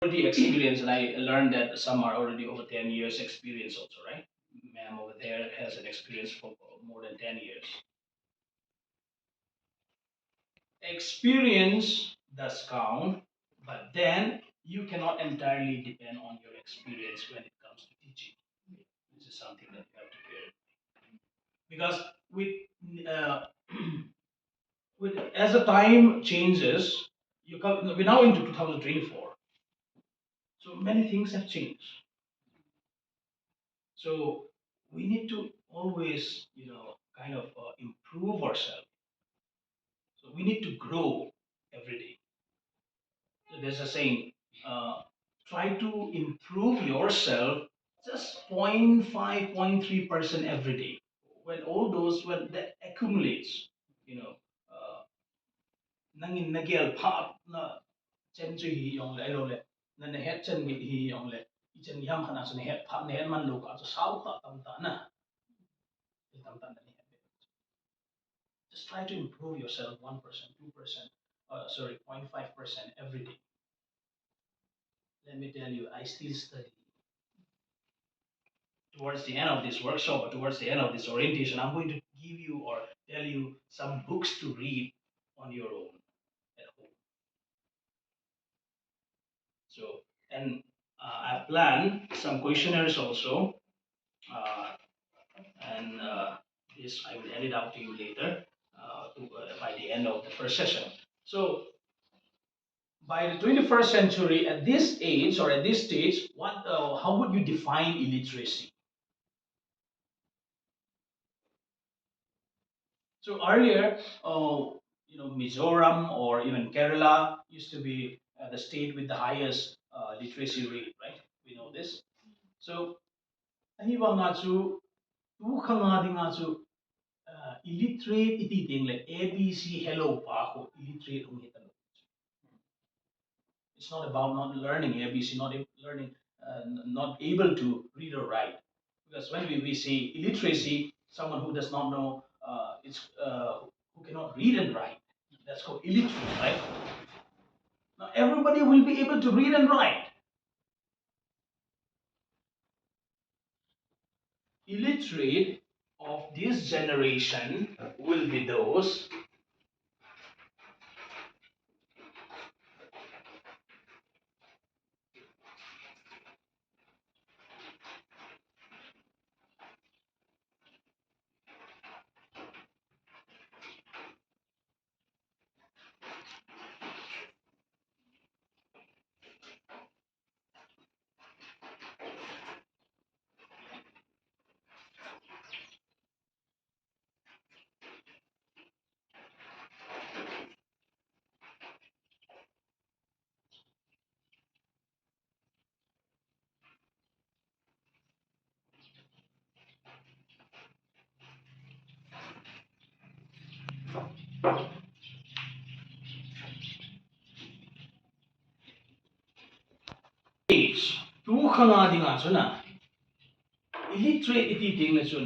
already experienced, and I learned that some are already over 10 years experience also, right? Ma'am over there has an experience for more than 10 years. Experience does count, but then you cannot entirely depend on your experience when it comes to teaching. This is something that you have to bear because with uh, with as the time changes, we're now into 2024, so many things have changed. So we need to always, kind of improve ourselves. So we need to grow every day. So there's a saying, uh, try to improve yourself just 0.5, 0.3% every day. When that accumulates, you know, nangin nagyal pop na chen chui hi yong le lo le na ne het chen gi hi yong le I chen yam khana so ne het pop ne het man lo ka so sau ka tam ta na tam ta na ni het. Just try to improve yourself 1%, 2%, sorry, 0.5% every day. Let me tell you, I still study. Towards the end of this workshop or towards the end of this orientation, I'm going to give you or tell you some books to read on your own at home. So, and I've planned some questionnaires also, uh, and this I will edit out to you later by the end of the first session. So, by the 21st century, at this age or at this stage, how would you define illiteracy? So earlier, Mizoram or even Kerala used to be the state with the highest literacy rate, right? We know this. So, ahiba nga chu tu khanga di nga chu illiterate iti ting like ABC hello pa ko illiterate hong hitan. It's not about not learning ABC, learning, not able to read or write. Because when we say illiteracy, someone who does not know, who cannot read and write, that's called illiterate, right? Now everybody will be able to read and write. Illiterate of this generation will be those age. Tu khanga dinga chuna illiterate iti ting na chun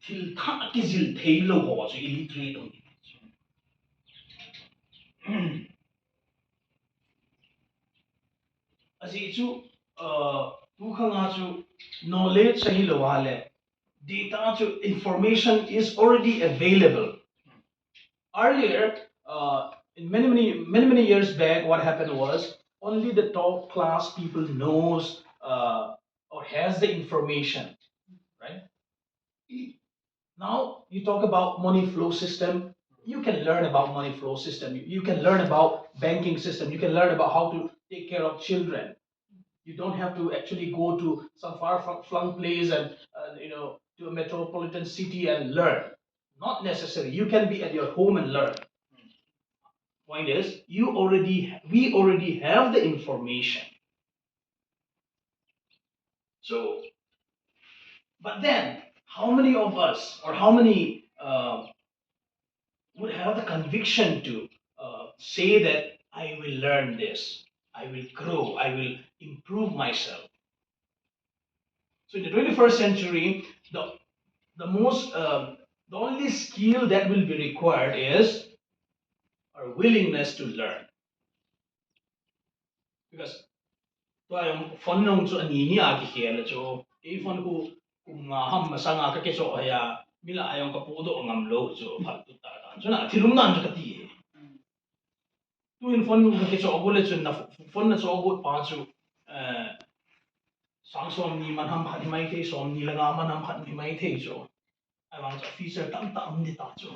til tha ki zil thei lo ho chu illiterate on. Asi chu tu khanga chu knowledge sahi lo wale data to information is already available. Earlier, in many years back, what happened was only the top class people knows or has the information, right? Now you talk about money flow system. You can learn about money flow system. You can learn about banking system. You can learn about how to take care of children. You don't have to actually go to some far-flung place and to a metropolitan city and learn. Not necessary. You can be at your home and learn. Point is, we already have the information. So, but then, how many of us, or how many would have the conviction to say that I will learn this, I will grow, I will improve myself? So, in the 21st century, the most the only skill that will be required is our willingness to learn, because tôi ông phone nông cho anh nhỉ à cái kia là cho cái phone ku cùng ham mà sang cái chỗ hay à mi lại ông cái bộ độ ngầm lô cho phải tụt ta cho na thì lúc nào cho cái gì tôi in phone cái chỗ bố lên cho na phone là chỗ bố pa cho sáng sớm ni mình ham phát mai thế sớm ni là ngắm mình ham phát mai thế cho ai bằng cho feature tam tam đi ta cho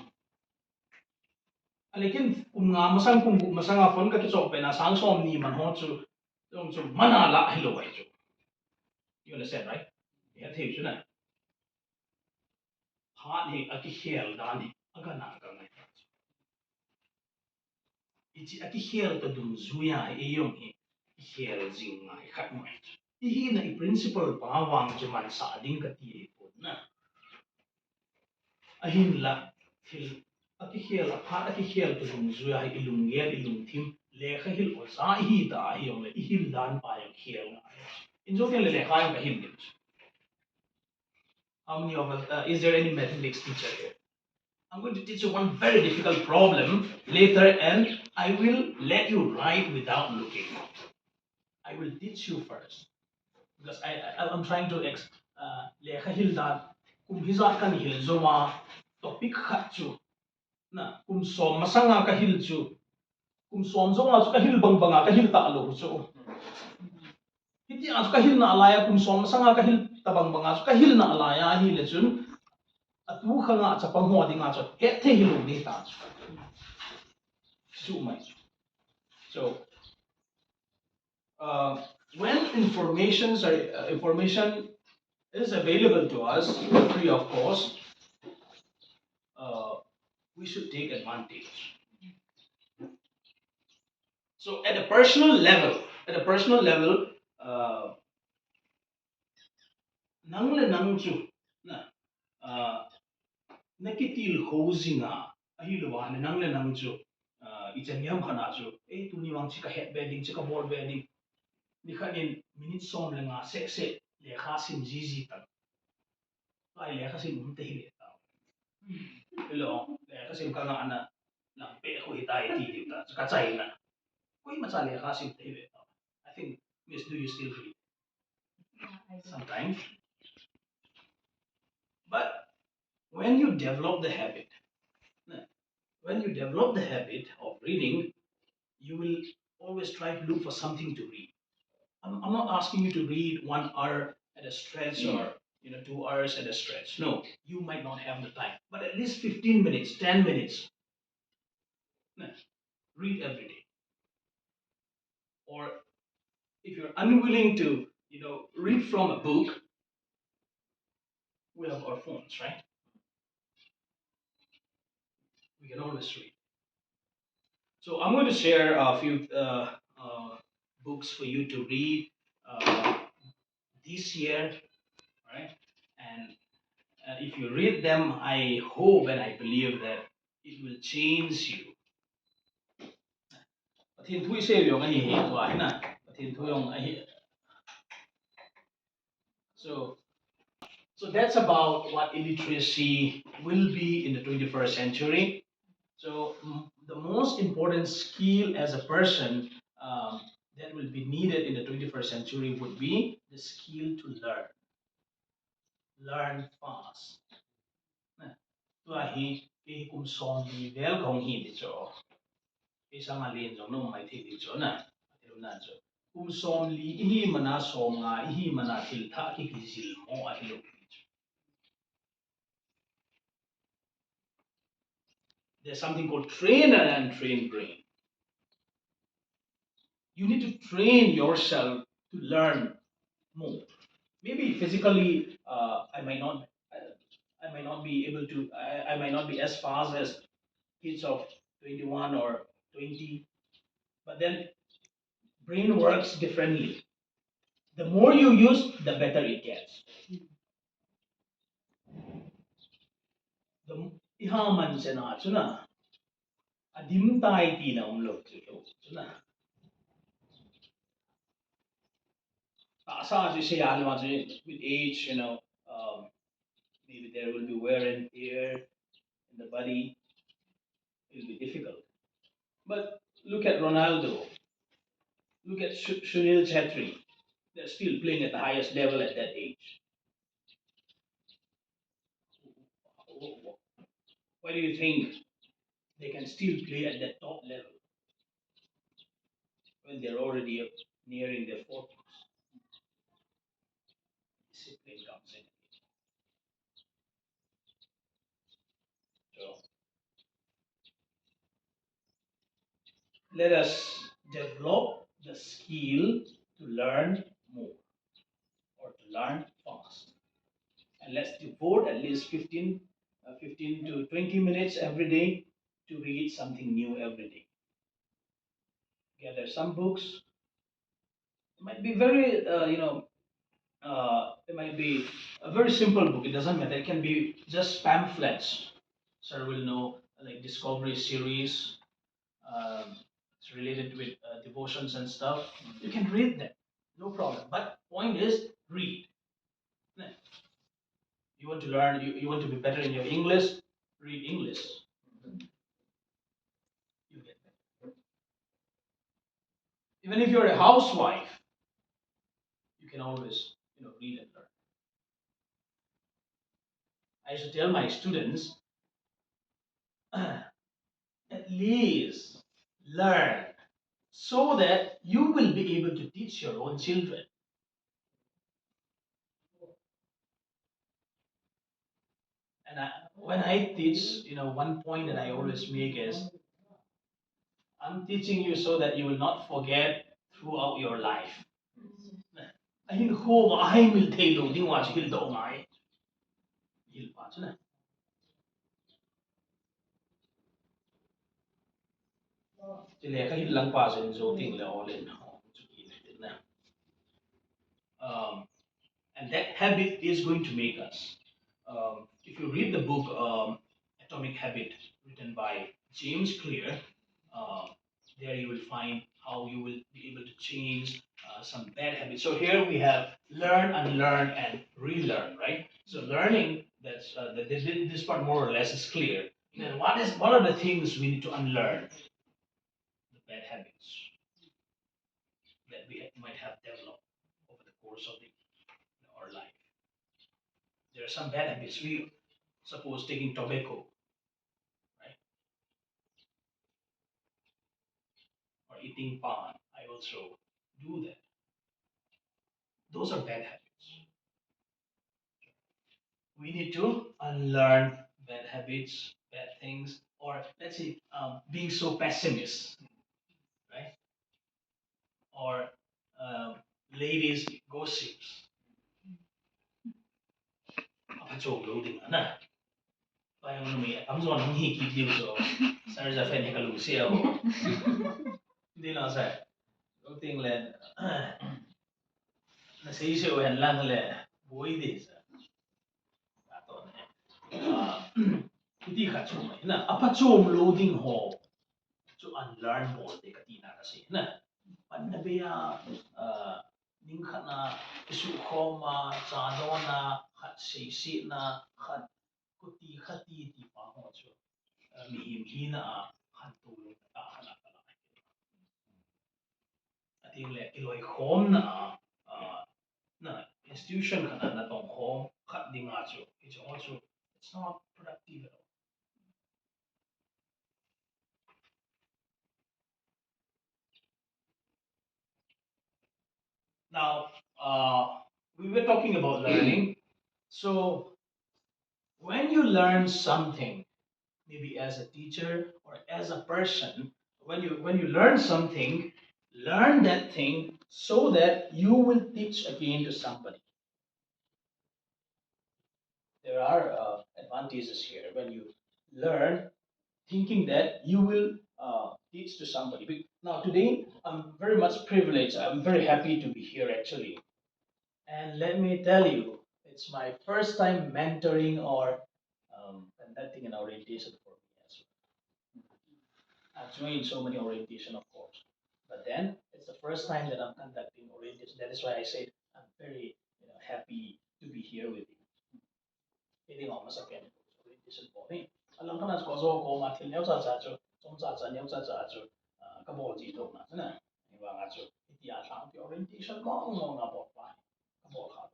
लेकिन कुम मसंग phone का किचो पे ना सांग सोम ni man ho chu dong chu mana la hello ai chu you understand right ya the chu na ha ni a ki hel da ni aga na ka ngai ichi a ki hel ta dum zuya e yong hi hel jing ngai khat mai i hi na i principle pa wang chu man sa ding ka ti e pon na a hin la thil a ki hel a pha a ki hel ta dum zuya i lung ger i lung thim le kha hil o za hi ta hi yong le i hil dan pa yong hel na in zo ken le kha yong ka hil ni how many of us is there any mathematics teacher here? I'm going to teach you one very difficult problem later and I will let you write without looking. I will teach you first because I'm trying to lekha hildan kum hizat kan hil zoma topic khat chu na kum som masanga ka hil chu kum som zoma chu ka hil bang banga ka hil ta lo chu hiti az ka hil na alaya kum som masanga ka hil ta bang banga chu ka hil na alaya hi le chun atu khanga chapang ho dinga chu he the hilu ni ta chu mai so when information is available to us free of cost, uh, we should take advantage. So at a personal level, nang le nang chu na nakitil hozinga ahilwa ne nang le nang chu ichen yam khana chu e tu ni wang chika head bedding chika ball bedding ni khanin minute som le nga se le kha sim ji ji ta ai le kha sim um te hi ta lo le kha sim ka nga ana lang pe ko hitai ti ti ta ka chai na koi ma cha le kha sim te hi ta I think miss do you still read sometimes but when you develop the habit when you develop the habit of reading you will always try to look for something to read. I'm not asking you to read 1 hour at a stretch or 2 hours at a stretch. No, you might not have the time, but at least 15 minutes, 10 minutes, no, read every day. Or if you're unwilling to, read from a book, we have our phones, right? We can always read. So I'm going to share a few books for you to read uh, this year, right? And if you read them, I hope and I believe that it will change you. Pathin thui se yong ai hi to ai na. Pathin thui yong ai. So so that's about what illiteracy will be in the 21st century. So the most important skill as a person that will be needed in the 21st century would be the skill to learn fast. Tu hi ke kum som ni vel kong hi di cho isang alin jong no mai thi di cho na atilum na cho kum som li hi mana som nga hi mana thil tha ki ki sil mo atilum there's something called train and untrained brain. You need to train yourself to learn more. Maybe physically, I might not be able to. I might not be as fast as kids of 21 or 20, but then brain works differently. The more you use, the better it gets. The ihaman sa na chuna adim tai ti na umlok chuna asa ji say alma with age, maybe there will be wear and tear in the body. It will be difficult. But look at Ronaldo. Look at Sunil Chetri. They're still playing at the highest level at that age. Why do you think they can still play at that top level when they're already nearing their 40s? Discipline comes in. So let us develop the skill to learn more or to learn fast. And let's devote at least 15 to 20 minutes every day to read something new every day. Gather some books. It might be very, it might be a very simple book. It doesn't matter. It can be just pamphlets. Sir will know, like Discovery series. It's related with devotions and stuff. You can read them, no problem. But point is, read. You want to learn. You want to be better in your English. Read English. You get better. Even if you're a housewife, you can always read and learn. I used to tell my students, at least learn so that you will be able to teach your own children. And when I teach, one point that I always make is, I'm teaching you so that you will not forget throughout your life. Ayun ko, ay mil tayo, di wa skill daw ngay. Il pa na. Sila kahit lang pa sa so ting la all in. Um, and that habit is going to make us. If you read the book Atomic Habit, written by James Clear, uh, there you will find how you will be able to change some bad habits. So here we have learn, unlearn, and relearn, right? So learning, that's this part more or less is clear. Then what are the things we need to unlearn? The bad habits that we might have developed over the course of our life. There are some bad habits. We suppose taking tobacco, right, or eating pan. I also do that. Those are bad habits. We need to unlearn bad habits, bad things, or let's say being so pessimist, right? Or um, ladies gossips. Apa coba loading mana? Bayang mo may I'm so nang hikip din so. Sa sa fan hikalusia o. Hindi lang sa. Loading len. Nasisyo yan lang le. Buhay din sa. Ato na. Hindi ka chuma na. Apa chum loading ho. To unlearn mo de katina kasi na. Panabiya ning na isu koma chano na khat sisi na khat kuti khati ti pa ho chu. Mihim hina khan tulong na ta na ta. Ating le kiloi khom na na institution kana na tong home cut ding acho it's also it's not productive at all. Now we were talking about learning. So when you learn something, maybe as a teacher or as a person, when you learn something, learn that thing so that you will teach again to somebody. There are advantages here when you learn thinking that you will teach to somebody. Now, today, I'm very much privileged. I'm very happy to be here actually. And let me tell you, it's my first time mentoring or conducting an orientation for me as well. I've joined so many orientation, of course. But then, it's the first time that I'm conducting orientation. That is why I said I'm very happy to be here with you. Ini ngomong sa pen orientation po ni. Alam ka na ko so ko matil nyaw sa sa cho, som sa sa nyaw sa sa cho, ka bo ji to na na. Ni ba nga cho. yeah, the orientation long about why about how.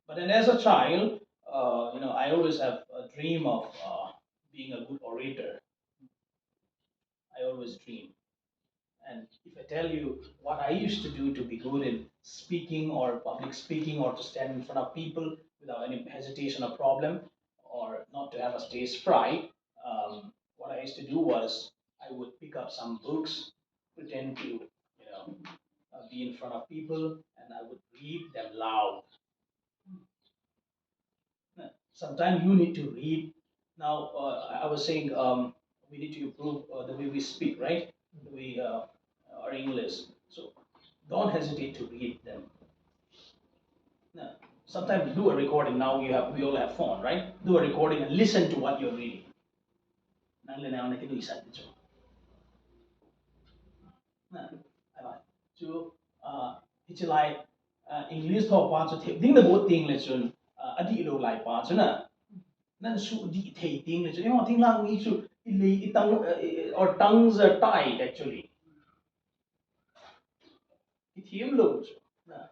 But then as a child, I always have a dream of being a good orator. I always dream. And if I tell you what I used to do to be good in speaking or public speaking or to stand in front of people without any hesitation or problem or not to have a stage fright, what I used to do was I would pick up some books, pretend to, be in front of people, and I would read them loud. Sometimes you need to read. Now, I was saying we need to improve the way we speak, right? The way our English. So don't hesitate to read them. No. Sometimes do a recording. Now we all have phone, right? Do a recording and listen to what you're reading. Nang na kinuisan dito. Na, ayun. So, it's like English talk pa so ding na bo ting le chun adi lo lai pa chun na nan su di thei ting le chun yo ting lang ni su ili itang or tongues are tied actually. It him lo chun. Na,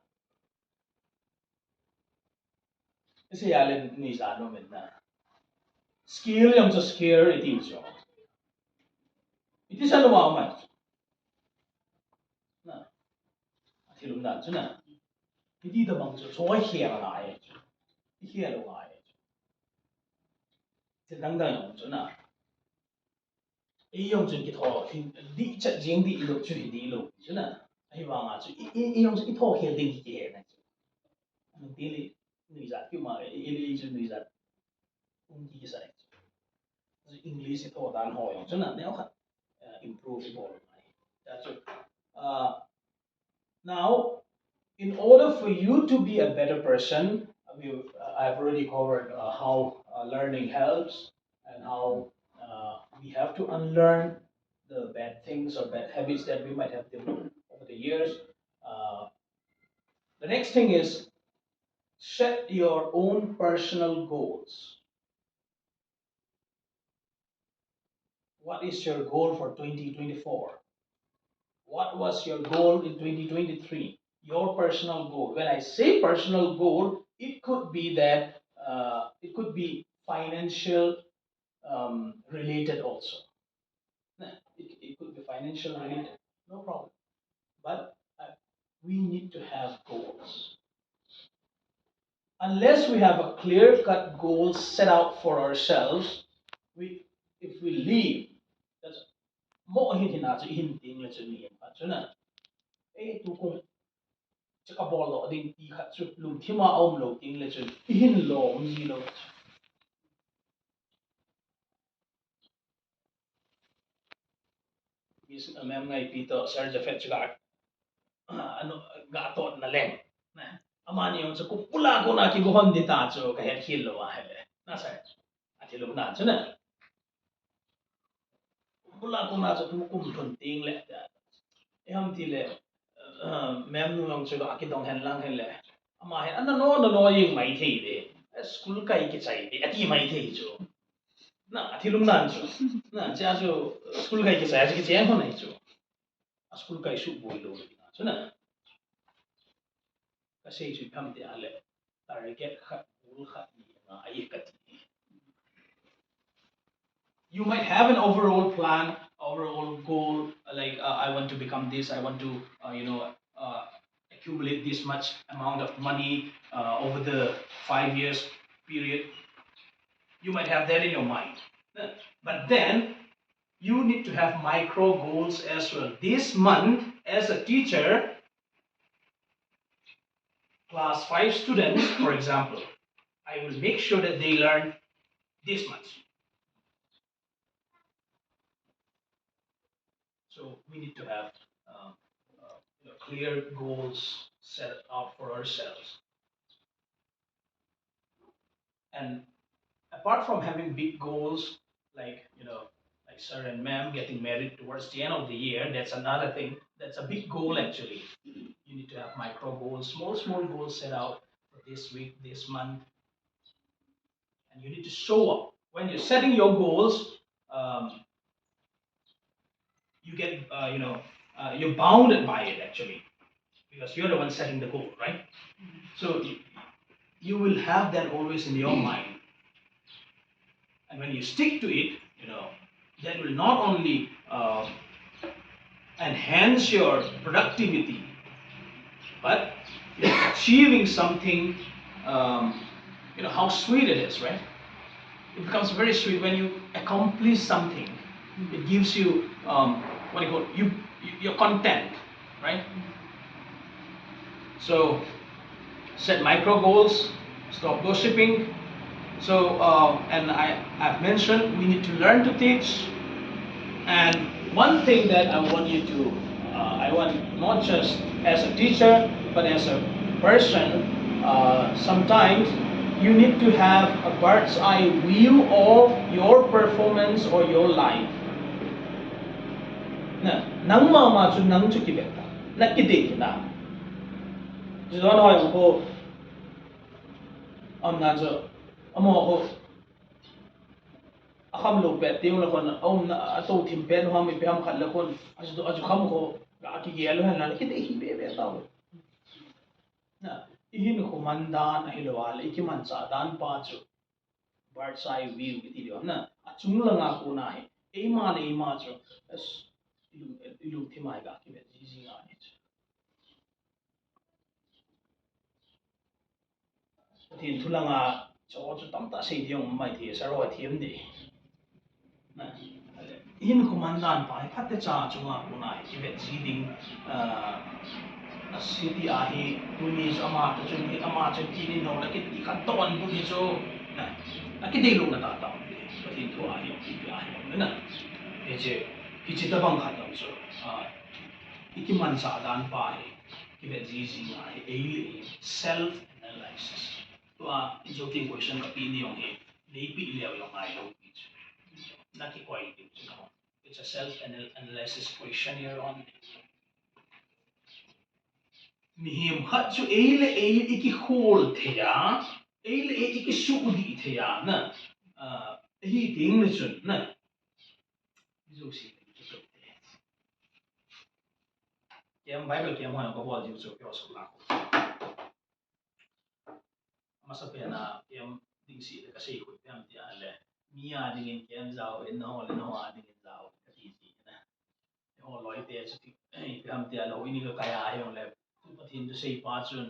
kasi yalen ni sa no men na. Skill yung sa scare it is yo. It is ano ma man. Na, atilum na chun na. Hindi da bang chun so hiya na ai. Hiya lo ai. Thì đăng đăng yung chun na. I yung chun kit ho di chat jing di lo chu di lo chun na. Ai wa nga chu I yung chun itho hiya ding ki he na. Ang dili ni za ki ma I chun ni za ung ki sa. English ito dan ho yung chun na. Neo khat improve mo. That's it. Now, in order for you to be a better person, I've already covered how learning helps and how we have to unlearn the bad things or bad habits that we might have developed over the years. Uh, the next thing is set your own personal goals. What is your goal for 2024? What was your goal in 2023? Your personal goal. When I say personal goal, it could be that it could be financial related also. It could be financial related, no problem. But we need to have goals. Unless we have a clear cut goal set out for ourselves, if we leave, that's more hinting, let's say, eh, tukong chắc bol lo ding ti khat chu lum thima om lo ting le chun hin lo mi lo is mem ngai pi to sar ja fet ga ano ga to na leng na amani on chu pula ko na ki go hon di ta chu ka het khil lo wa hele na sa ati lo na chu na pula ko na chu kum thon ting le em ti le mem nu ang chu ga ki dong hen lang hen le ama hen an no ying mai thei de school kai ki chai de ati mai thei chu na thì lúc nào chứ na cha cho school cái sai cái chén hôm nay chứ school cái sự bồi lô chứ na cái sai sự tham thì ale target khát goal khát gì mà ai cái you might have an overall plan overall goal like I want to become this I want to accumulate this much amount of money over the 5 years period you might have that in your mind but then you need to have micro goals as well. This month, as a teacher, class 5 students, for example, I will make sure that they learn this much. So we need to have clear goals set out for ourselves. And apart from having big goals, like like sir and ma'am getting married towards the end of the year, that's another thing. That's a big goal actually. You need to have micro goals, small goals set out for this week, this month, and you need to show up. When you're setting your goals, you get you're bounded by it actually, because you're the one setting the goal, right? So you will have that always in your mind, and when you stick to it, that will not only enhance your productivity, but you're achieving something. How sweet it is, right? It becomes very sweet when you accomplish something. It gives you what do you call it? You're content, right? So set micro goals, stop gossiping. So and I've mentioned we need to learn to teach. And one thing that I want you to, I want not just as a teacher, but as a person, sometimes you need to have a bird's eye view of your performance or your life. Nang mama chu nang chu kibeta, na kide na. Jidon hoy ko, na jo, amo ko akam lo pet tiung la kon om na ato tim pen ho mi pem khat la kon aju kham ko ga ki yelo han la ki te hi be taw na ihin ko mandan hi lo wal iki man cha dan pa chu bird's eye view ki ti na achung la nga ko na he e ma chu as ilu thimai ga ki be ji ji nga ni tin thulanga cho chu tam ta sei diong mai thi sa ro thiam di in kumandan pa phatte cha chunga kuna ki ve ji ding city ahi tuni ama ta chun hi ama chen ki ni no la ki ti khan ton bu ni so na ki dei lu na ta ta ko tin to ahi ki ahi na e je ki chi ta bang khan so iki man sa dan pa hi ki ve ji ji na hi e self analysis to a jo ki question ka pi ni yong he nei pi le yong ai lo pi Naki quality. It's a self-analysis questionnaire on mihim hat chu eile iki hol theya eile iki suudi theya na hi ting le chun na zo si kem bible kem ha ko bol ju chu yo so la masa pe na kem ding si ka sei ko pem ti ale mia ding kem zao en no a ding zao ka ti ti na ho loi te chu ti pem ti alo ini ka kaya ayong le pathin to sei pa chun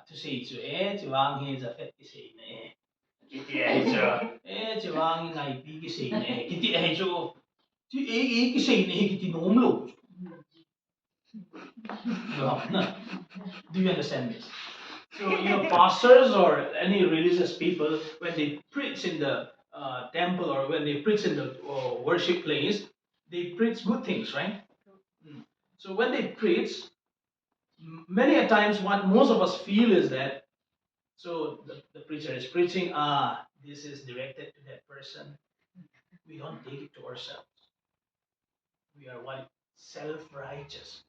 to sei chu chu wang he za fet ki sei ne ki ti ai chu chu wang ngai pi ki sei ne ki ti ai chu ti ki sei ne ki ti nom lo do you understand this? So, pastors or any religious people, when they preach in the temple or when they preach in the worship place, they preach good things, right? So, when they preach, many a times what most of us feel is that, so the preacher is preaching, this is directed to that person. We don't take it to ourselves. We are what? Self-righteous.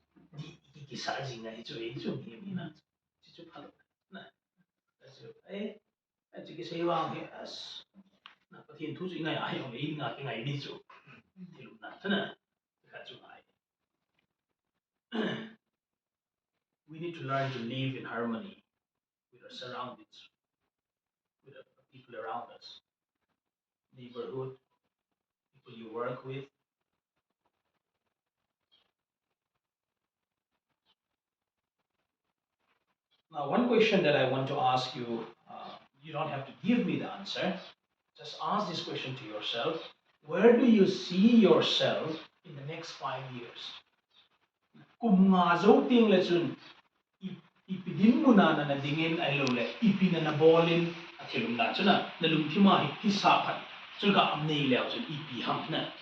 Chỉ cái xây vào cái na có thiên thu gì ngay ai ông ấy ngã cái ngày đi chỗ thì lúc nào thế nào cái chỗ này we need to learn to live in harmony with our surroundings, with the people around us, neighborhood, people you work with. Now, one question that I want to ask you, you don't have to give me the answer. Just ask this question to yourself. Where do you see yourself in the next 5 years? Kung nga zo ting le chun ipidin mo na na dingin ay lo le ipina na bolin at hilum na chuna na lumtima hisapat chun ka amnei leo chun ipi ham na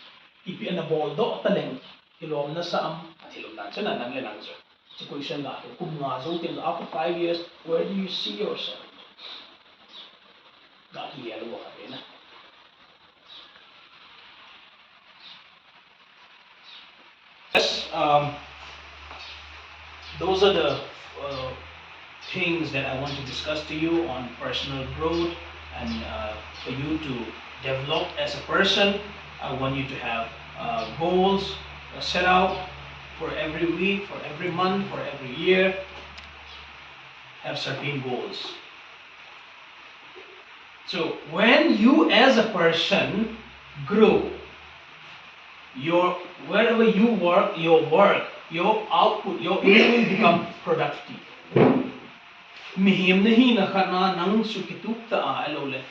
ipi na bol do taleng hilom na sa am at hilum na chuna nang le nang chun. It's a question that kung nga zo ting after 5 years, where do you see yourself? Ga iyalo ka na. Yes, those are the things that I want to discuss to you on personal growth and for you to develop as a person. I want you to have goals, Set out for every week, for every month, for every year. Have certain goals. So when you as a person grow, wherever you work, your output, your input will become productive. Mihim nahi na khana nang su kituk ta alole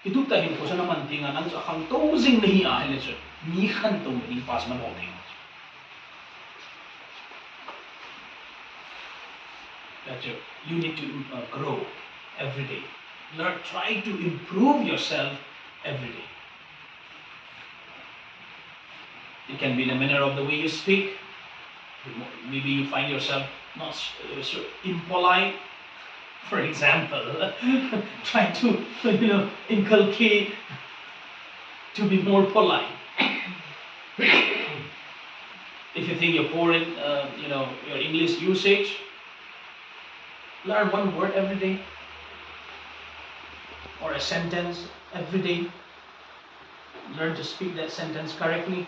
kituk ta hin ko sa naman tinga nang sa khang tozing nahi a hele su mi khan to ni pas man ho thing. That you need to grow every day. Try to improve yourself every day. It can be the manner of the way you speak. Maybe you find yourself not so impolite. For example, try to inculcate to be more polite. If you think you're poor in your English usage, learn one word every day or a sentence every day. Learn to speak that sentence correctly.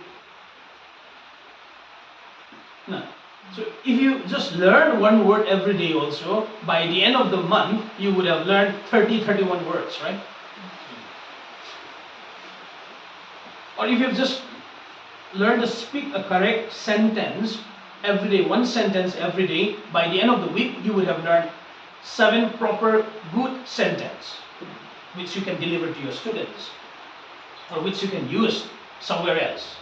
No. So if you just learn one word every day also, by the end of the month, you would have learned 31 words, right? Or if you've just learned to speak a correct sentence every day, one sentence every day, by the end of the week, you would have learned 7 proper good sentences, which you can deliver to your students, or which you can use somewhere else.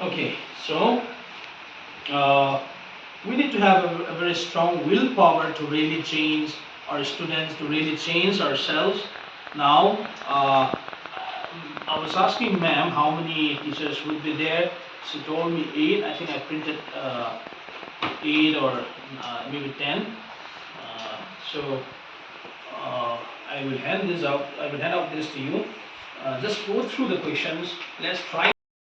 Okay, so we need to have a very strong willpower to really change our students, to really change ourselves. Now, I was asking ma'am how many teachers would be there. She told me 8. I think I printed 8 or maybe 10. So I will hand this out. I will hand out this to you. Just go through the questions. Let's try.